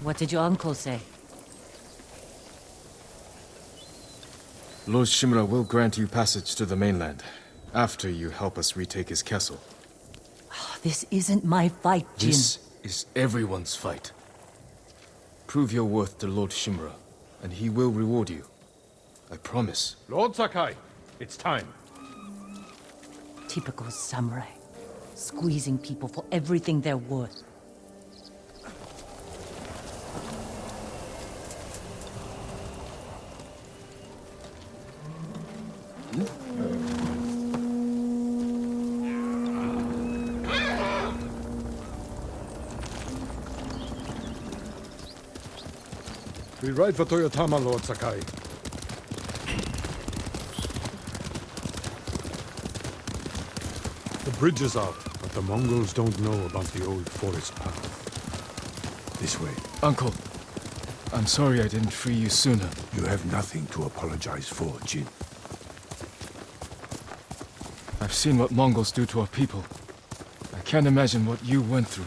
What did your uncle say? Lord Shimura will grant you passage to the mainland, after you help us retake his castle. This isn't my fight, Jin. This is everyone's fight. Prove your worth to Lord Shimura, and he will reward you. I promise. Lord Sakai, it's time. Typical samurai. Squeezing people for everything they're worth. We ride for Toyotama, Lord Sakai. The bridge is out, but the Mongols don't know about the old forest path. This way. Uncle, I'm sorry I didn't free you sooner. You have nothing to apologize for, Jin. I've seen what Mongols do to our people. I can't imagine what you went through.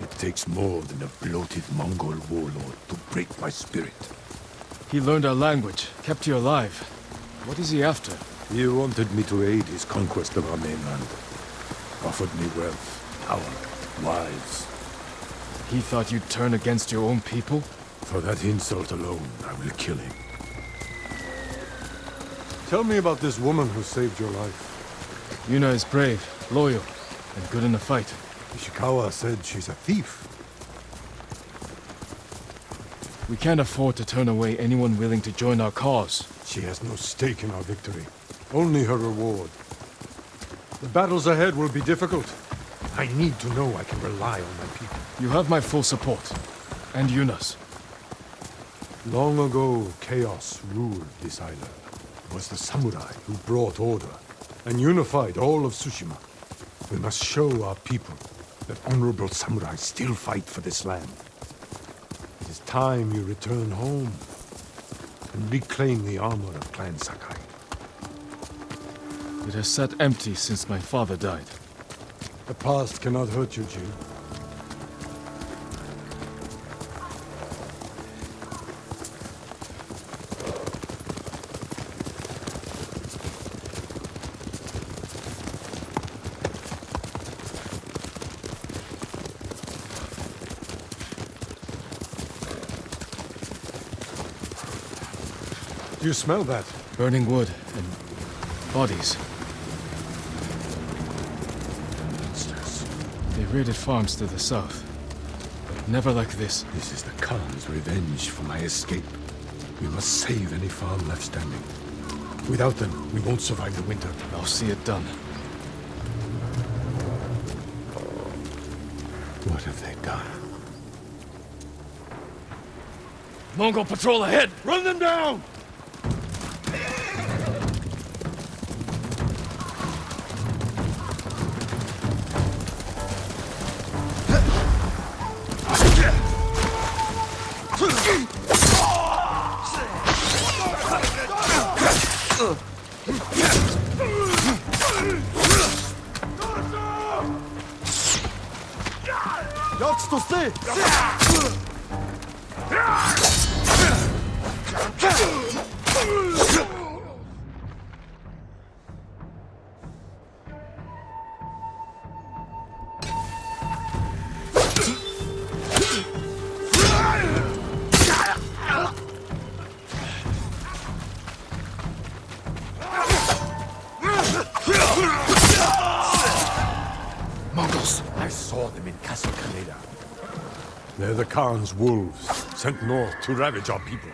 It takes more than a bloated Mongol warlord to break my spirit. He learned our language, kept you alive. What is he after? He wanted me to aid his conquest of our mainland. Offered me wealth, power, wives. He thought you'd turn against your own people? For that insult alone, I will kill him. Tell me about this woman who saved your life. Yuna is brave, loyal, and good in a fight. Ishikawa said she's a thief. We can't afford to turn away anyone willing to join our cause. She has no stake in our victory. Only her reward. The battles ahead will be difficult. I need to know I can rely on my people. You have my full support. And Yuna's. Long ago, chaos ruled this island. It was the samurai who brought order and unified all of Tsushima. We must show our people that honorable samurai still fight for this land. It is time you return home and reclaim the armor of Clan Sakai. It has sat empty since my father died. The past cannot hurt you, Jin. Do you smell that? Burning wood and bodies. Monsters. They raided farms to the south. But never like this. This is the Khan's revenge for my escape. We must save any farm left standing. Without them, we won't survive the winter. I'll see it done. What have they done? Mongol patrol ahead! Run them down! Mongols! I saw them in Castle Kaneda. They're the Khan's wolves, sent north to ravage our people.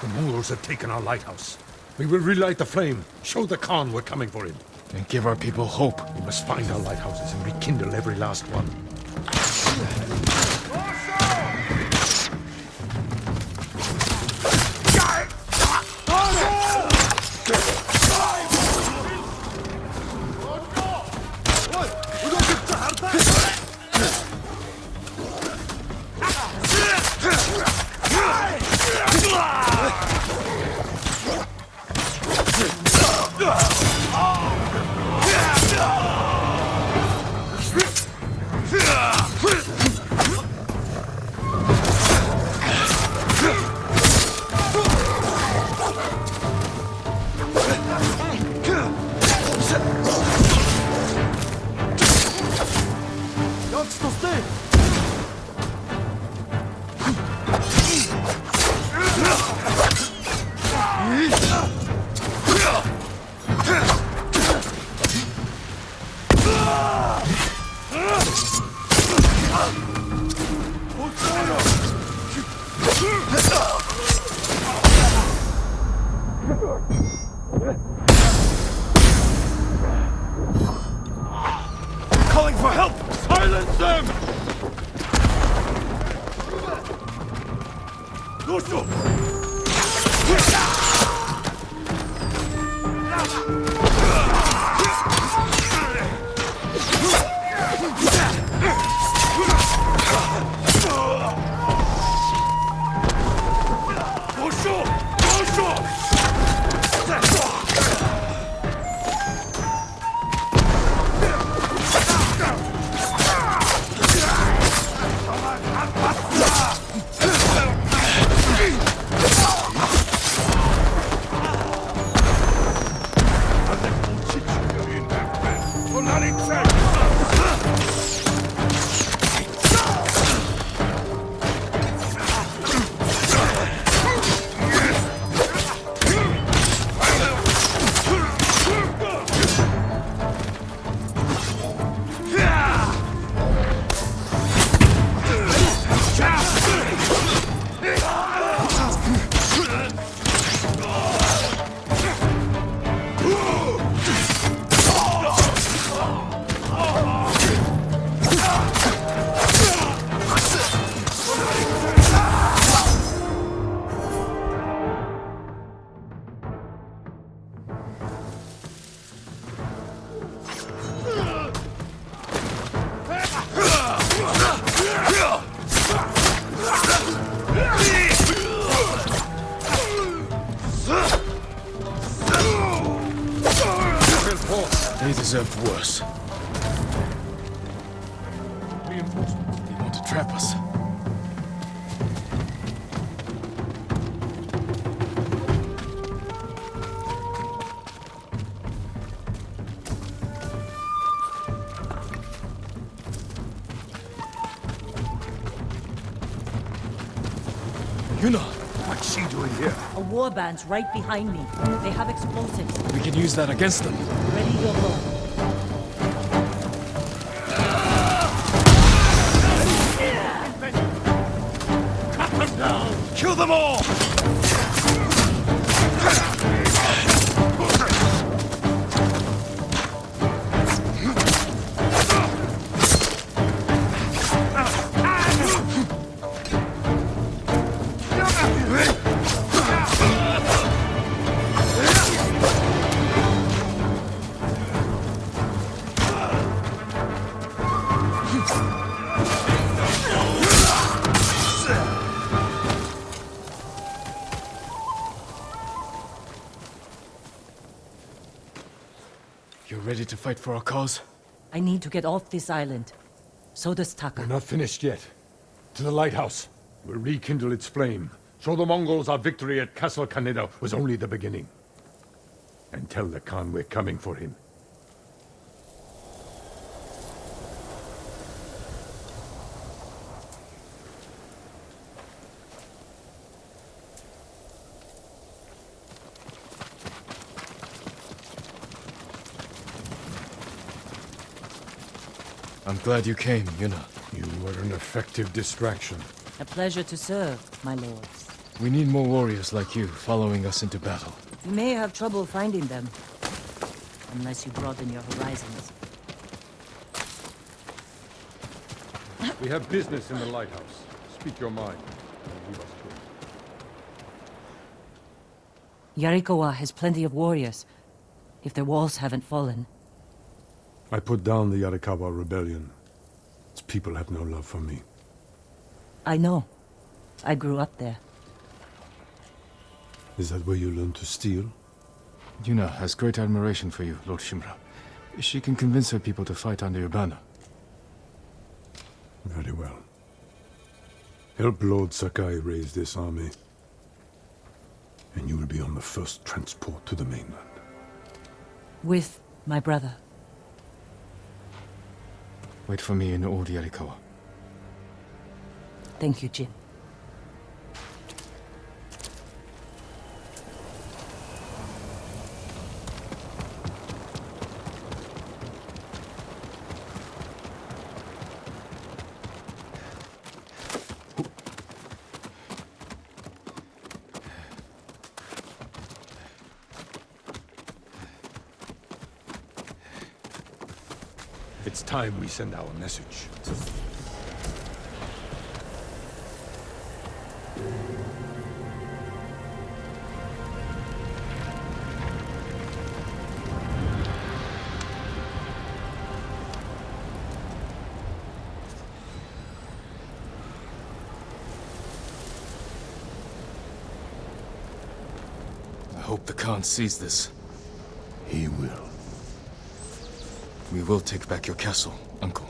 The Mongols have taken our lighthouse. We will relight the flame, show the Khan we're coming for him. And give our people hope. We must find our lighthouses and rekindle every last one. Шанс to stay! Calling for help! Silence them! They deserved worse. Reinforcements. They want to trap us. Yuna! What's she doing here? A warband's right behind me. They have explosives. We can use that against them. Ready your bow. Cut them down! Kill them all! You're ready to fight for our cause? I need to get off this island. So does Taka. We're not finished yet. To the lighthouse. We'll rekindle its flame. Show the Mongols our victory at Castle Kaneda was only the beginning. And tell the Khan we're coming for him. I'm glad you came, Yuna. You were an effective distraction. A pleasure to serve, my lords. We need more warriors like you following us into battle. You may have trouble finding them. Unless you broaden your horizons. We have business in the lighthouse. Speak your mind. And leave us to it. Yarikawa has plenty of warriors. If their walls haven't fallen. I put down the Yarikawa rebellion. Its people have no love for me. I know. I grew up there. Is that where you learned to steal? Yuna has great admiration for you, Lord Shimura. She can convince her people to fight under your banner. Very well. Help Lord Sakai raise this army. And you will be on the first transport to the mainland. With my brother. Wait for me in Old Yarikawa. Thank you, Jin. It's time we send our message. I hope the Khan sees this. He will. We will take back your castle, Uncle.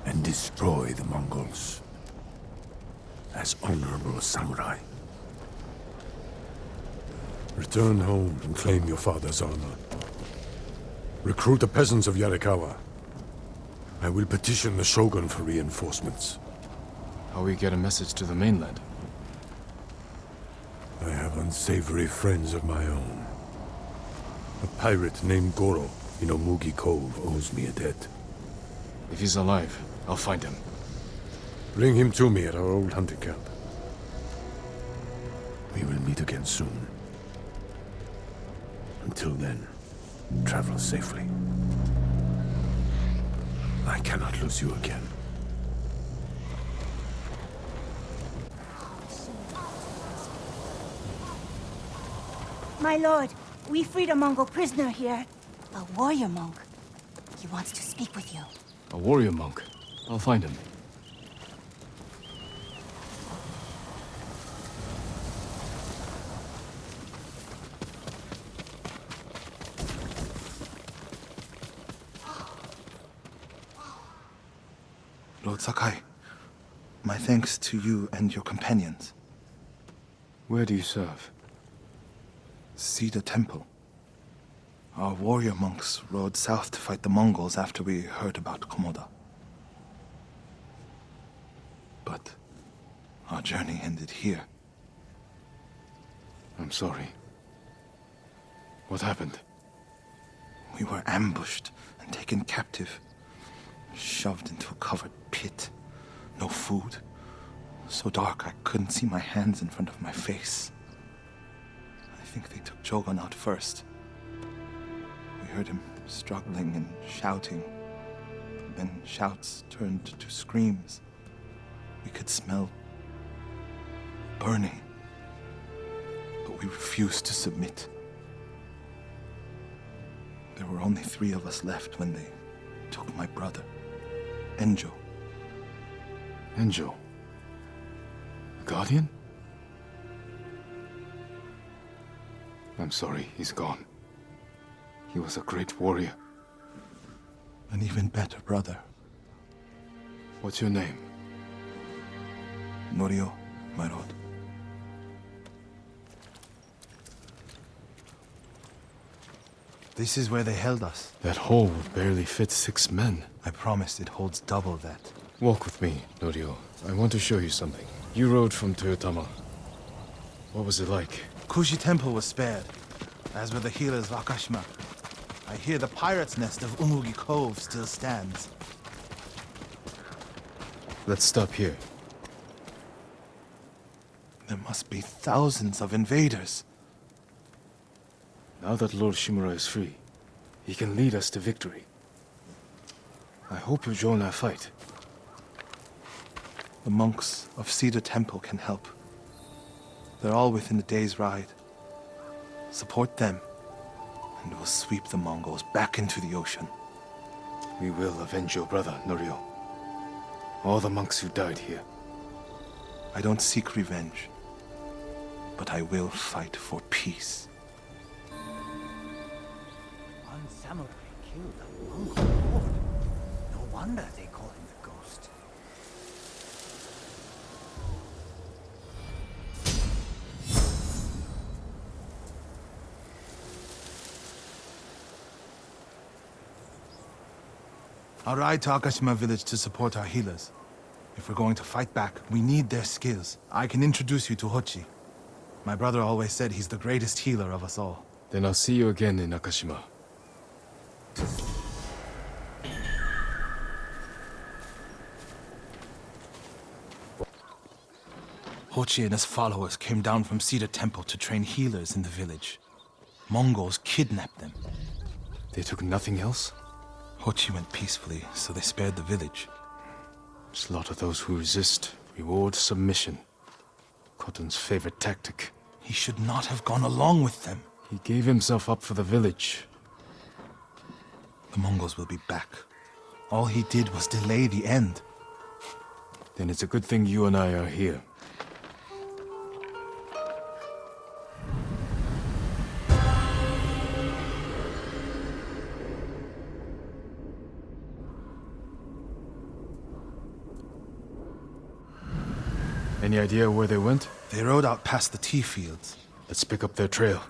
And destroy the Mongols. As honorable samurai. Return home and claim your father's honor. Recruit the peasants of Yarikawa. I will petition the Shogun for reinforcements. How we get a message to the mainland? I have unsavory friends of my own. A pirate named Goro in Omugi Cove owes me a debt. If he's alive, I'll find him. Bring him to me at our old hunting camp. We will meet again soon. Until then, travel safely. I cannot lose you again. My lord, we freed a Mongol prisoner here. A warrior monk. He wants to speak with you. A warrior monk. I'll find him. Lord Sakai, my thanks to you and your companions. Where do you serve? Cedar Temple. Our warrior monks rode south to fight the Mongols after we heard about Komoda. But our journey ended here. I'm sorry. What happened? We were ambushed and taken captive. Shoved into a covered pit. No food. So dark I couldn't see my hands in front of my face. I think they took Jogon out first. We heard him struggling and shouting. Then shouts turned to screams. We could smell burning. But we refused to submit. There were only 3 of us left when they took my brother, Enjo. Enjo? A guardian? I'm sorry, he's gone. He was a great warrior. An even better brother. What's your name? Norio, my lord. This is where they held us. That hole would barely fit 6 men. I promised it holds double that. Walk with me, Norio. I want to show you something. You rode from Toyotama. What was it like? Kushi Temple was spared, as were the healers of Akashima. I hear the pirate's nest of Umugi Cove still stands. Let's stop here. There must be thousands of invaders. Now that Lord Shimura is free, he can lead us to victory. I hope you join our fight. The monks of Cedar Temple can help. They're all within a day's ride. Support them, and we'll sweep the Mongols back into the ocean. We will avenge your brother, Norio. All the monks who died here. I don't seek revenge, but I will fight for peace. One samurai killed a Mongol lord. No wonder they call him the Ghost. I'll ride to Akashima village to support our healers. If we're going to fight back, we need their skills. I can introduce you to Hochi. My brother always said he's the greatest healer of us all. Then I'll see you again in Akashima. Hochi and his followers came down from Cedar Temple to train healers in the village. Mongols kidnapped them. They took nothing else? Hochi went peacefully, so they spared the village. Slaughter those who resist, reward submission. Khotun's favorite tactic. He should not have gone along with them. He gave himself up for the village. The Mongols will be back. All he did was delay the end. Then it's a good thing you and I are here. Any idea where they went? They rode out past the tea fields. Let's pick up their trail.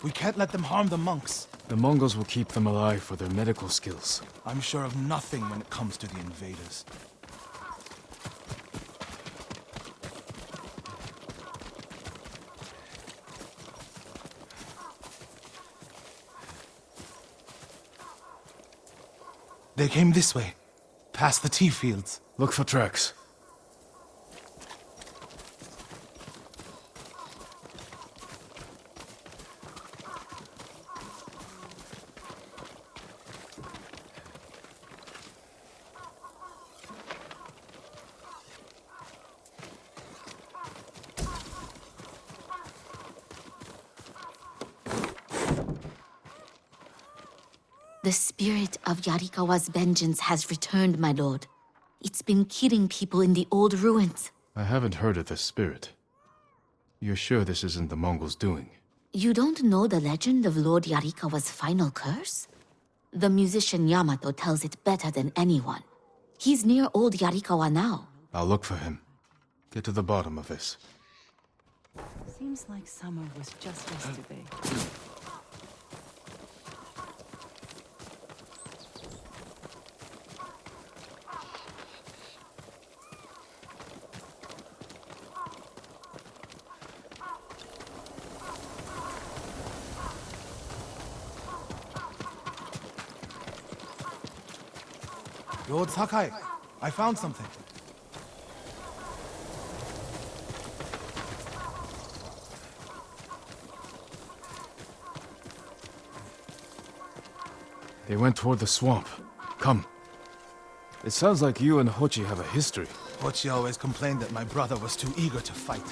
We can't let them harm the monks. The Mongols will keep them alive for their medical skills. I'm sure of nothing when it comes to the invaders. They came this way, past the tea fields. Look for tracks. The spirit of Yarikawa's vengeance has returned, my lord. It's been killing people in the old ruins. I haven't heard of this spirit. You're sure this isn't the Mongols' doing? You don't know the legend of Lord Yarikawa's final curse? The musician Yamato tells it better than anyone. He's near old Yarikawa now. I'll look for him. Get to the bottom of this. Seems like summer was just yesterday. Lord Sakai, I found something. They went toward the swamp. Come. It sounds like you and Hochi have a history. Hochi always complained that my brother was too eager to fight.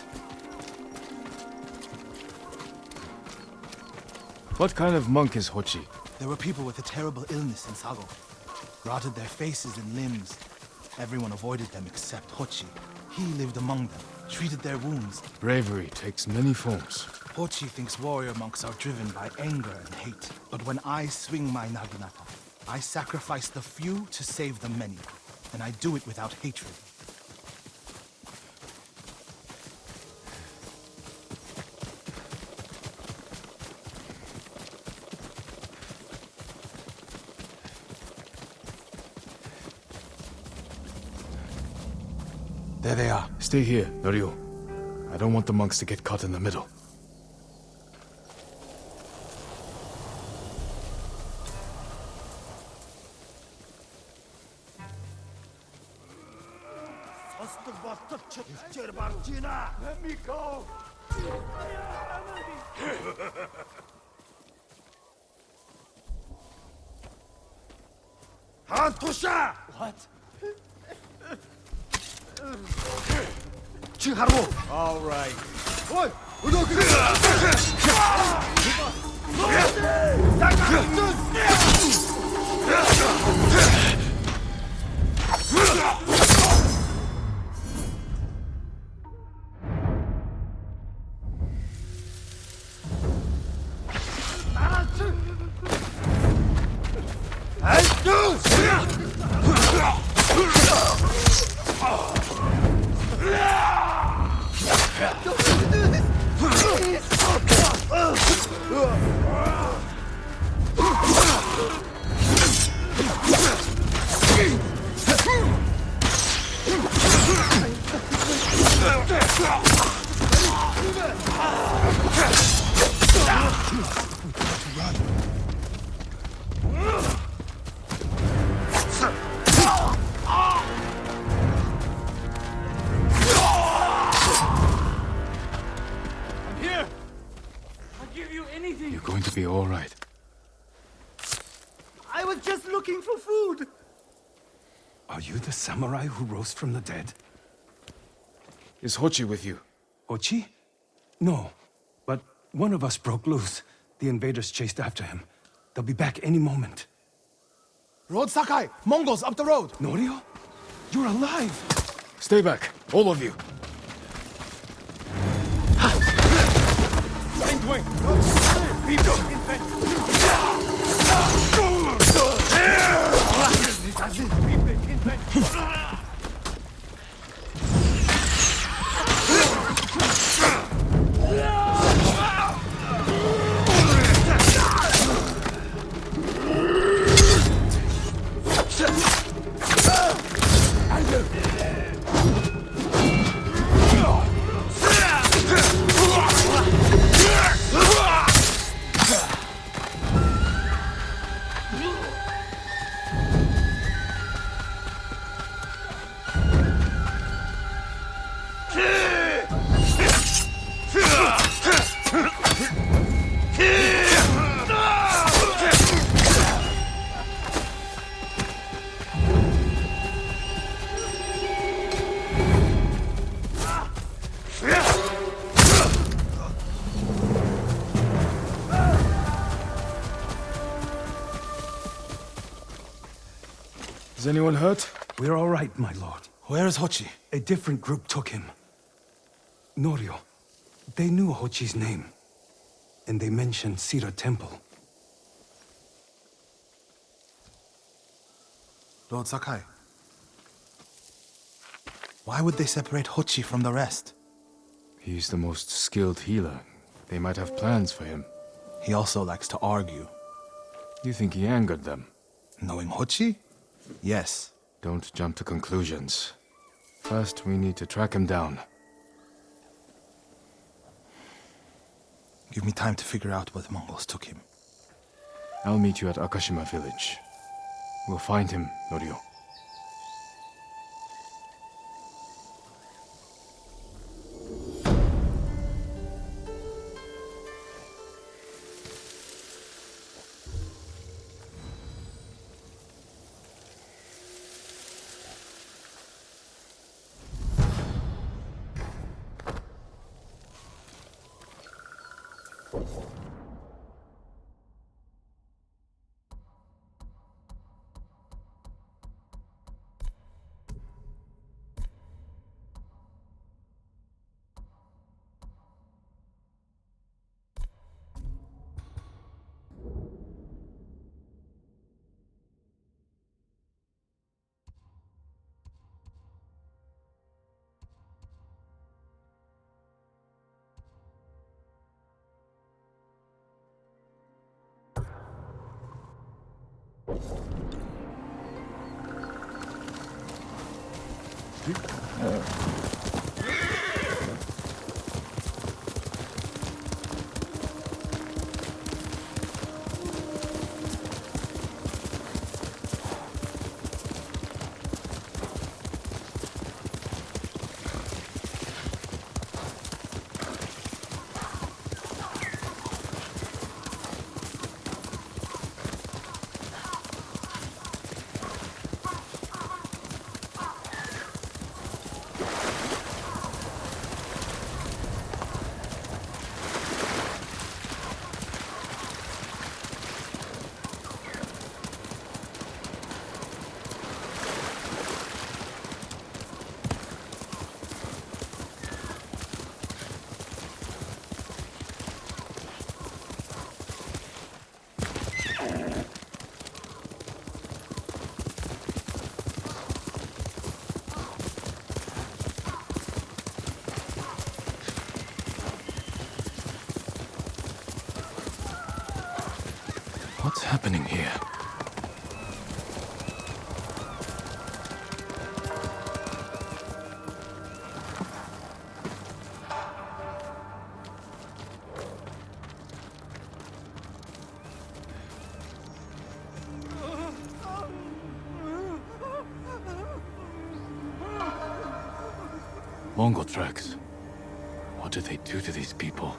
What kind of monk is Hochi? There were people with a terrible illness in Sago. Rotted their faces and limbs. Everyone avoided them except Hochi. He lived among them, treated their wounds. Bravery takes many forms. Hochi thinks warrior monks are driven by anger and hate. But when I swing my naginata, I sacrifice the few to save the many. And I do it without hatred. There they are. Stay here, Norio. I don't want the monks to get caught in the middle. What? All right. give you anything. You're going to be all right. I was just looking for food. Are you the samurai who rose from the dead? Is Hochi with you? Ochi? No. But one of us broke loose. The invaders chased after him. They'll be back any moment. Road Sakai! Mongols up the road! Norio? You're alive! Stay back, all of you. Is anyone hurt? We're all right, my lord. Where is Hochi? A different group took him. Norio. They knew Hochi's name. And they mentioned Cedar Temple. Lord Sakai. Why would they separate Hochi from the rest? He's the most skilled healer. They might have plans for him. He also likes to argue. You think he angered them? Knowing Hochi? Yes. Don't jump to conclusions. First, we need to track him down. Give me time to figure out where the Mongols took him. I'll meet you at Akashima village. We'll find him, Norio. What's happening here? Mongol tracks. What did they do to these people?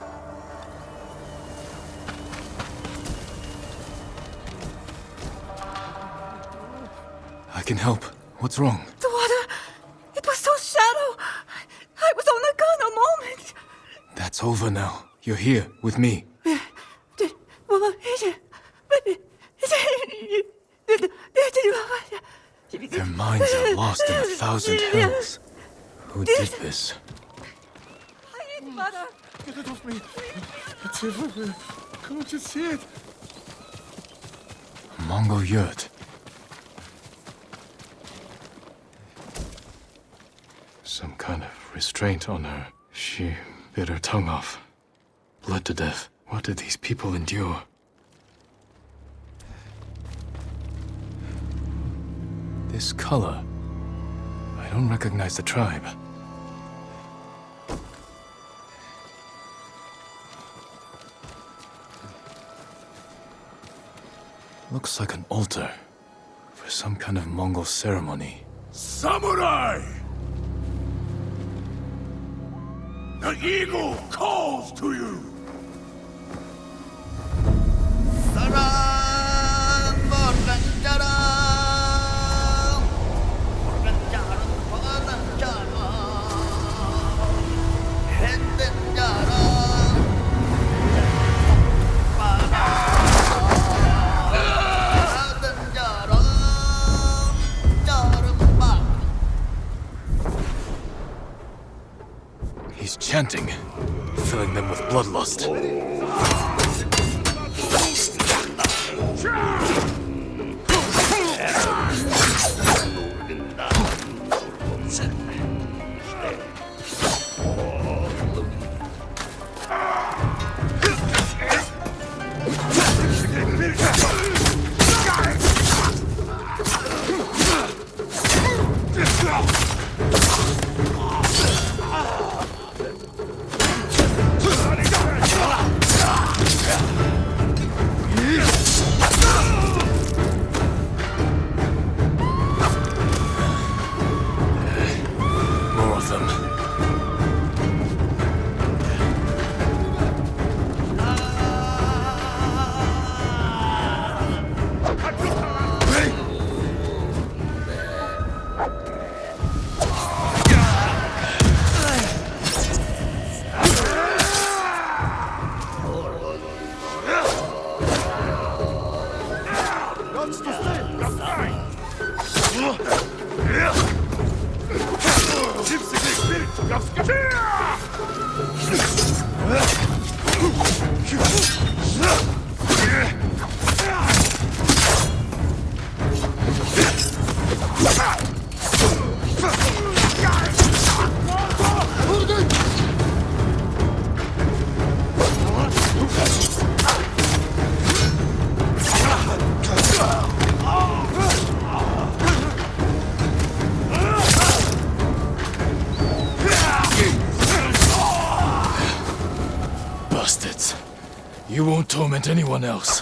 I can help. What's wrong? The water, it was so shallow. I was on the gun a moment. That's over now. You're here, with me. Their minds are lost in 1,000 hells. Who did this? Get it off me! It's everywhere. Can't you see it? A Mongol yurt. Some kind of restraint on her. She bit her tongue off. Bled to death. What did these people endure? This color. I don't recognize the tribe. Looks like an altar for some kind of Mongol ceremony. Samurai! The eagle calls to you! He's chanting, filling them with bloodlust. You won't torment anyone else.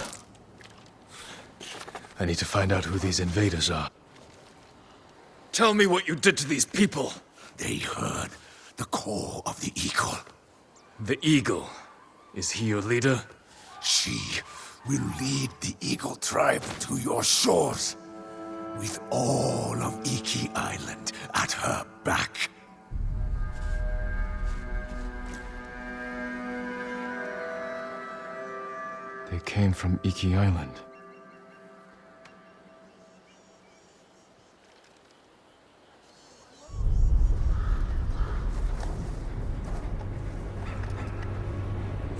I need to find out who these invaders are. Tell me what you did to these people. They heard the call of the eagle. The eagle. Is he your leader? She will lead the eagle tribe to your shores, with all of Iki Island at her back. They came from Iki Island.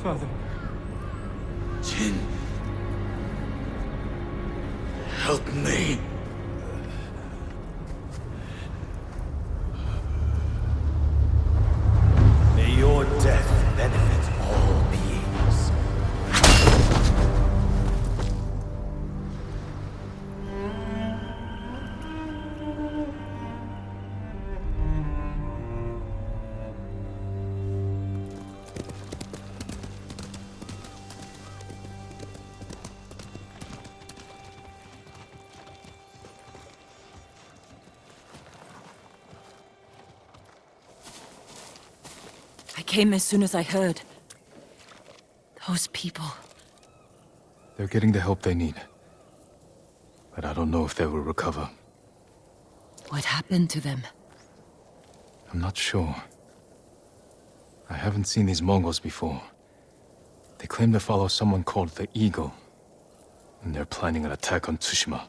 Father. Jin. Help me. May your death benefit all beings. I came as soon as I heard. Those people. They're getting the help they need. But I don't know if they will recover. What happened to them? I'm not sure. I haven't seen these Mongols before. They claim to follow someone called the Eagle, and they're planning an attack on Tsushima.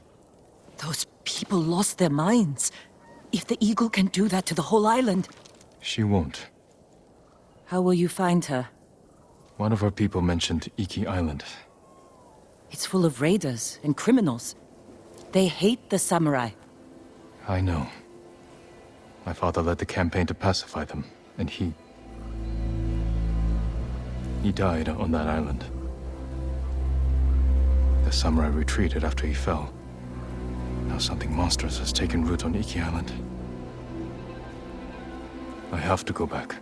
Those people lost their minds. If the Eagle can do that to the whole island... She won't. How will you find her? One of our people mentioned Iki Island. It's full of raiders and criminals. They hate the samurai. I know. My father led the campaign to pacify them, and he died on that island. The samurai retreated after he fell. Now something monstrous has taken root on Iki Island. I have to go back.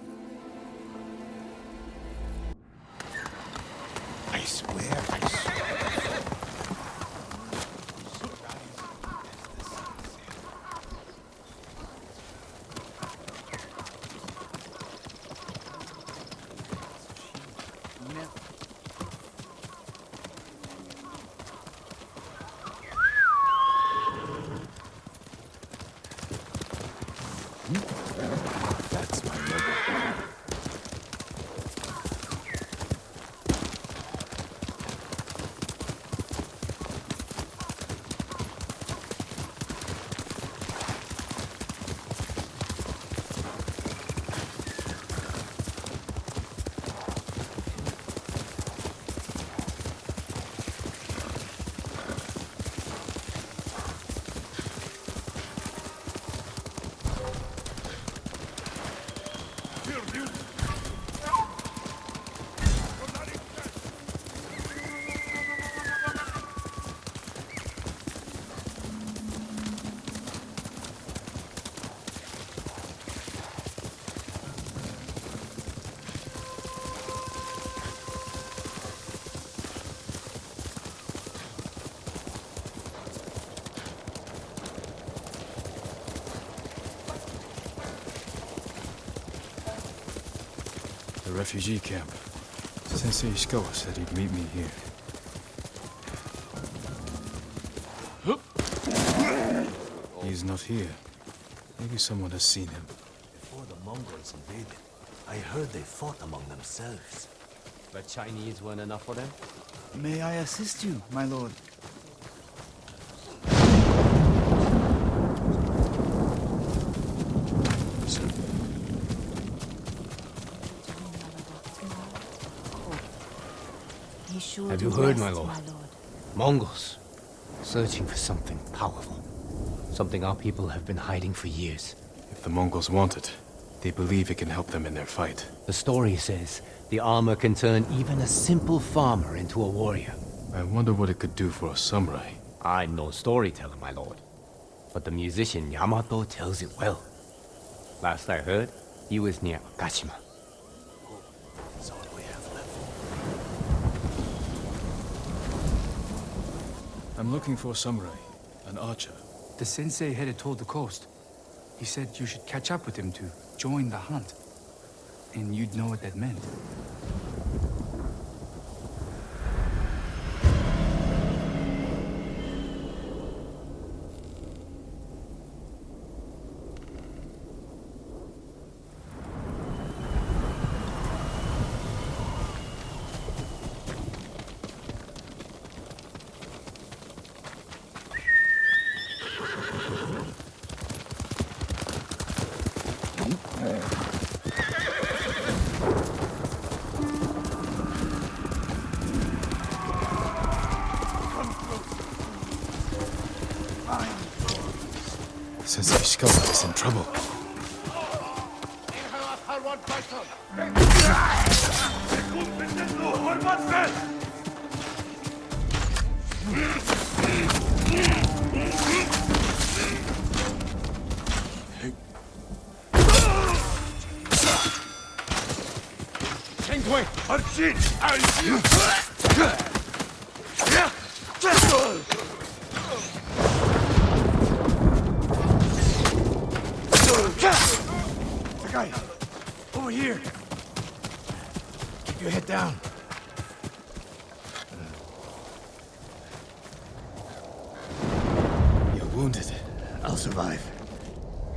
I swear, That's my logo. The refugee camp. Sensei Ishikawa said he'd meet me here. He's not here. Maybe someone has seen him. Before the Mongols invaded, I heard they fought among themselves. But Chinese weren't enough for them? May I assist you, my lord? Have you heard, my lord? Mongols, searching for something powerful. Something our people have been hiding for years. If the Mongols want it, they believe it can help them in their fight. The story says the armor can turn even a simple farmer into a warrior. I wonder what it could do for a samurai. I'm no storyteller, my lord. But the musician Yamato tells it well. Last I heard, he was near Akashima. That's all we have left. I'm looking for a samurai, an archer. The sensei headed toward the coast. He said you should catch up with him to join the hunt. And you'd know what that meant. Sensei Ishikawa is in trouble. Sakai, over here. Keep your head down. You're wounded. I'll survive.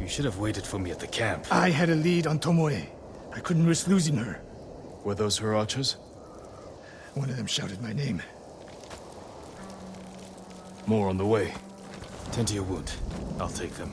You should have waited for me at the camp. I had a lead on Tomoe. I couldn't risk losing her. Were those her archers? One of them shouted my name. More on the way. Tend to your wound. I'll take them.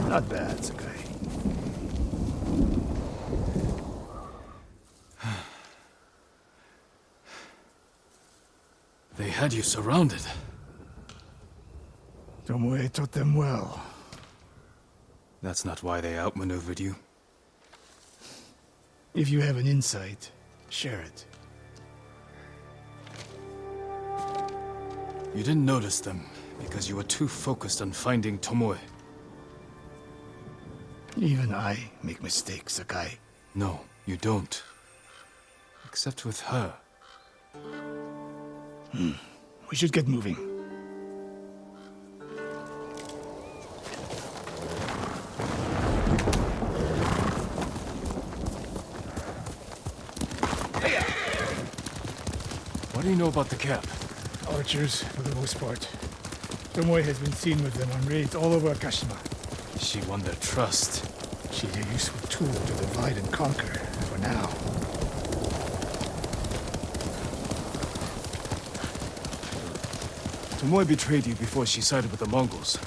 Not bad, Sakai. They had you surrounded. Tomoe taught them well. That's not why they outmaneuvered you. If you have an insight, share it. You didn't notice them because you were too focused on finding Tomoe. Even I make mistakes, Sakai. No, you don't. Except with her. We should get moving. What do you know about the camp? Archers, for the most part. Tomoe has been seen with them on raids all over Akashima. She won their trust. She's a useful tool to divide and conquer, for now. Tomoe betrayed you before she sided with the Mongols.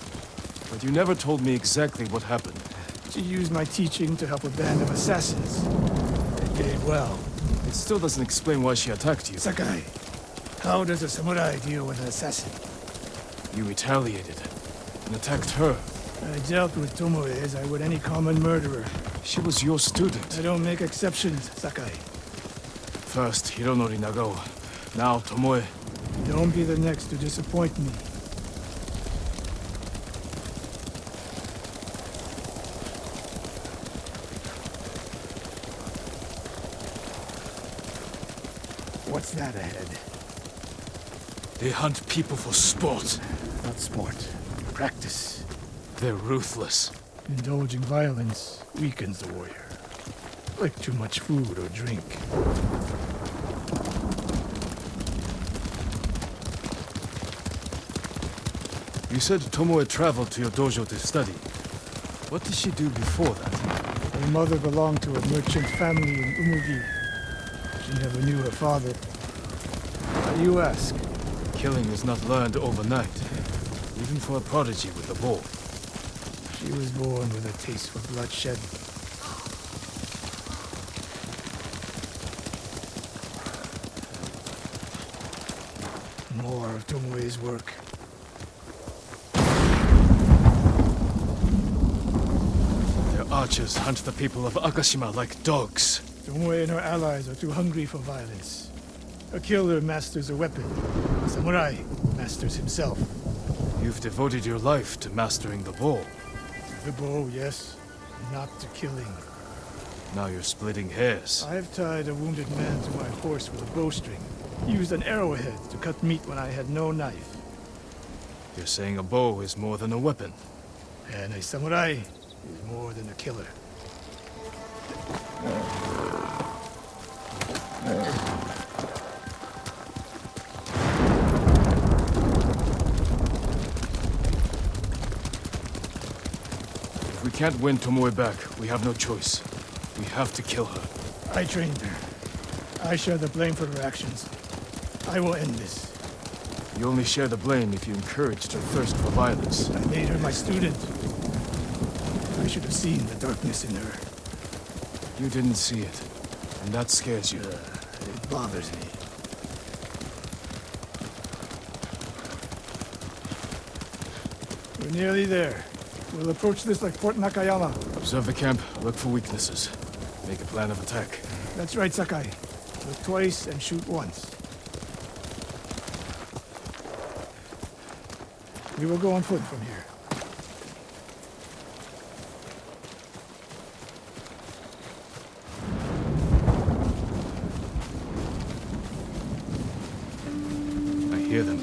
But you never told me exactly what happened. She used my teaching to help a band of assassins. They did well. It still doesn't explain why she attacked you. Sakai, how does a samurai deal with an assassin? You retaliated and attacked her. I dealt with Tomoe as I would any common murderer. She was your student. I don't make exceptions, Sakai. First Hironori Nagao, now Tomoe. Don't be the next to disappoint me. What's that ahead? They hunt people for sport. Not sport. Practice. They're ruthless. Indulging violence weakens the warrior. Like too much food or drink. You said Tomoe traveled to your dojo to study. What did she do before that? Her mother belonged to a merchant family in Umugi. She never knew her father. Why do you ask? Killing is not learned overnight, even for a prodigy with a bow. She was born with a taste for bloodshed. More of Tomoe's work. Their archers hunt the people of Akashima like dogs. Tomoe and her allies are too hungry for violence. A killer masters a weapon. A samurai masters himself. You've devoted your life to mastering the bow. The bow, yes. Not to killing. Now you're splitting hairs. I've tied a wounded man to my horse with a bowstring. Used an arrowhead to cut meat when I had no knife. You're saying a bow is more than a weapon. And a samurai is more than a killer. If we can't win Tomoe back, we have no choice. We have to kill her. I trained her. I share the blame for her actions. I will end this. You only share the blame if you encouraged her thirst for violence. I made her my student. I should have seen the darkness in her. You didn't see it, and that scares you. It bothers me. We're nearly there. We'll approach this like Fort Nakayama. Observe the camp, look for weaknesses. Make a plan of attack. That's right, Sakai. Look twice and shoot once. We will go on foot from here. I hear them.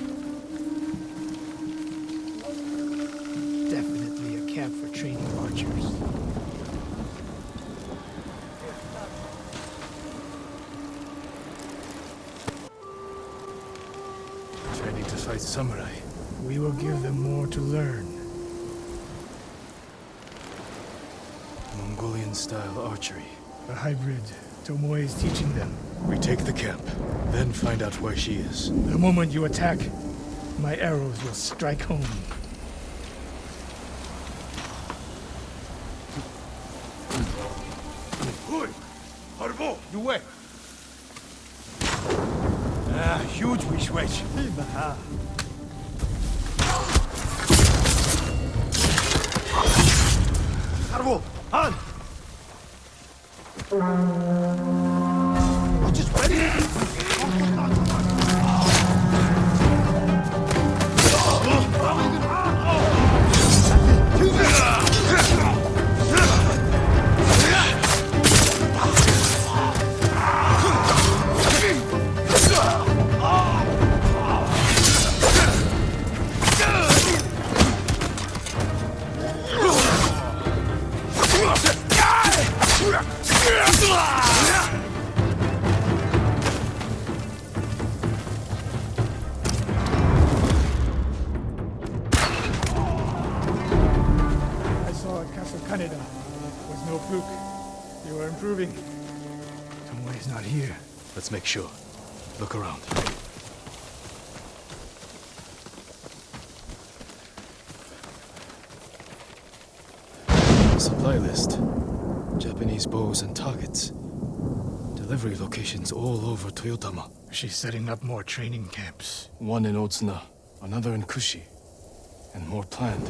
Definitely a camp for training archers. Training to fight samurai. We will give them more to learn. Mongolian-style archery. A hybrid. Tomoe is teaching them. We take the camp, then find out where she is. The moment you attack, my arrows will strike home. You wet? Ah, huge wish wedge. Harvo, Han! Oh, just ready? I saw at Castle Kaneda. Was no fluke. You are improving. Tomoe is not here. Let's make sure. Look around. Supply list. Japanese bows and targets. Delivery locations all over Toyotama. She's setting up more training camps. One in Otsuna, another in Kushi, and more planned.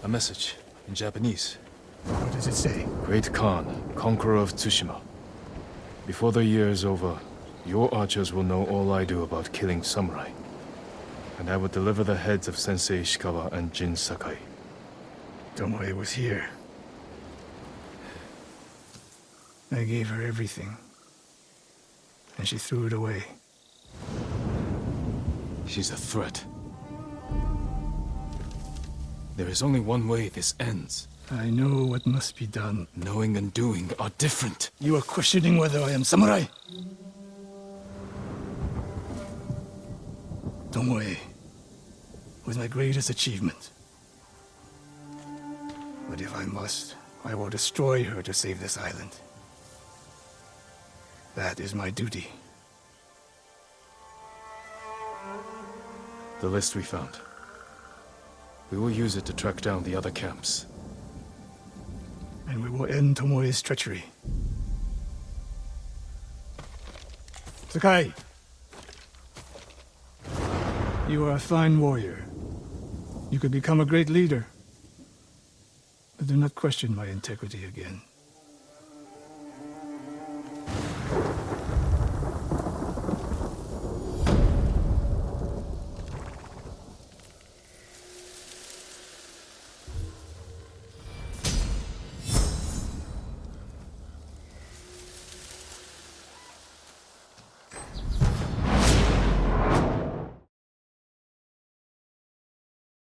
A message in Japanese. What does it say? Great Khan, conqueror of Tsushima. Before the year is over, your archers will know all I do about killing samurai. And I will deliver the heads of Sensei Ishikawa and Jin Sakai. Tomoe was here. I gave her everything. And she threw it away. She's a threat. There is only one way this ends. I know what must be done. Knowing and doing are different. You are questioning whether I am samurai? Tomoe was my greatest achievement. But if I must, I will destroy her to save this island. That is my duty. The list we found. We will use it to track down the other camps. And we will end Tomoe's treachery. Sakai! You are a fine warrior. You could become a great leader. But do not question my integrity again.